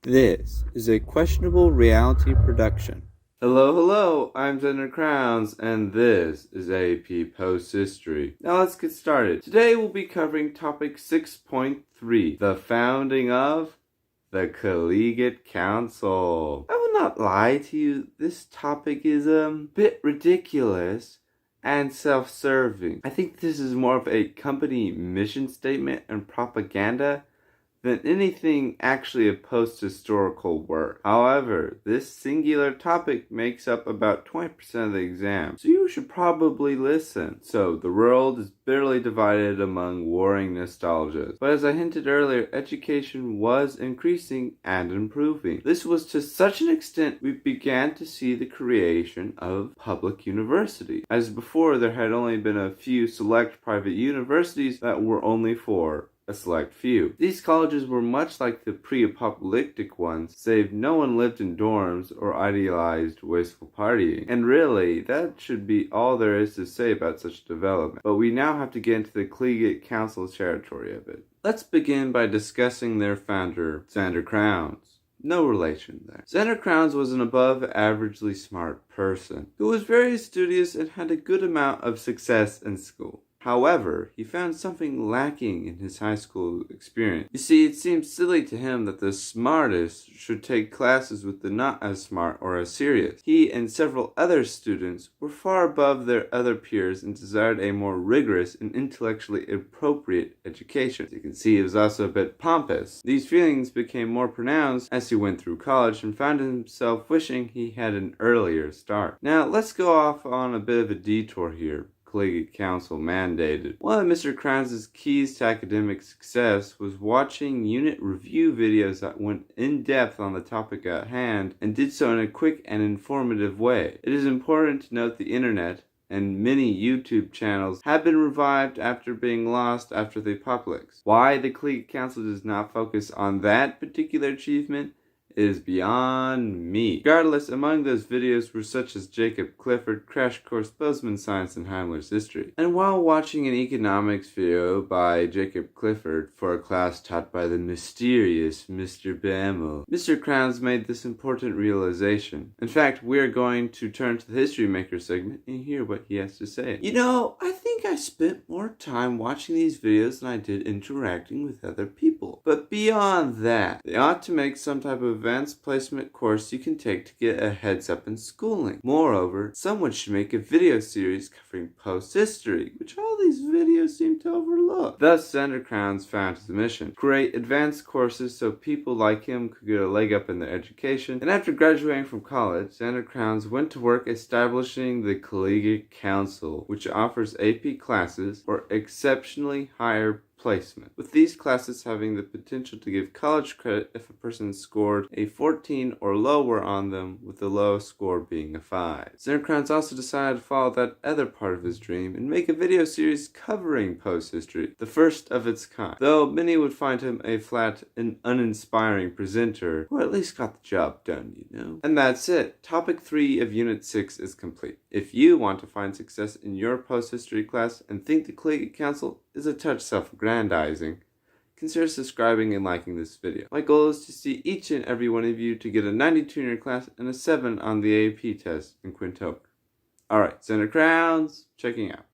This is a questionable reality production. Hello, I'm Senator Crowns, and this is AP Post History. Now let's get started. Today we'll be covering topic 6.3, the founding of the Collegiate Council. I will not lie to you, this topic is a bit ridiculous and self-serving. I think this is more of a company mission statement and propaganda than anything actually a post-historical work. However, this singular topic makes up about 20% of the exam, so you should probably listen. So, the world is bitterly divided among warring nostalgias, but as I hinted earlier, education was increasing and improving. This was to such an extent we began to see the creation of public universities. As before, there had only been a few select private universities that were only for a select few. These colleges were much like the pre-apocalyptic ones, save no one lived in dorms or idealized wasteful partying. And really, that should be all there is to say about such development. But we now have to get into the Collegiate Council territory of it. Let's begin by discussing their founder, Xander Crowns. No relation there. Xander Crowns was an above-averagely smart person who was very studious and had a good amount of success in school. However, he found something lacking in his high school experience. You see, it seemed silly to him that the smartest should take classes with the not as smart or as serious. He and several other students were far above their other peers and desired a more rigorous and intellectually appropriate education. As you can see, he was also a bit pompous. These feelings became more pronounced as he went through college and found himself wishing he had an earlier start. Now, let's go off on a bit of a detour here. Collegiate Council mandated. One of Mr. Crowns' keys to academic success was watching unit review videos that went in depth on the topic at hand and did so in a quick and informative way. It is important to note the internet and many YouTube channels have been revived after being lost after the apocalypse. Why the Collegiate Council does not focus on that particular achievement is beyond me. Regardless, among those videos were such as Jacob Clifford, Crash Course Bozeman Science and Heimler's History. And while watching an economics video by Jacob Clifford for a class taught by the mysterious Mr. Bamel, Mr. Crowns made this important realization. In fact, we're going to turn to the History Maker segment and hear what he has to say. You know, I think I spent more time watching these videos than I did interacting with other people. But beyond that, they ought to make some type of advanced placement course you can take to get a heads up in schooling. Moreover, someone should make a video series covering post-history, which all these videos seem to overlook. Thus, Xander Crowns found his mission: create advanced courses so people like him could get a leg up in their education. And after graduating from college, Xander Crowns went to work establishing the Collegiate Council, which offers AP classes for exceptionally higher placement, with these classes having the potential to give college credit if a person scored a 14 or lower on them, with the lowest score being a 5. Xander Crowns also decided to follow that other part of his dream and make a video series covering post-history, the first of its kind, though many would find him a flat and uninspiring presenter who at least got the job done, you know. And that's it. Topic 3 of Unit 6 is complete. If you want to find success in your post-history class and think the Collegiate Council is a touch self-aggrandizing, consider subscribing and liking this video. My goal is to see each and every one of you to get a 92 in your class and a 7 on the AP test in Quintoke. Alright, Senator Crowns, checking out.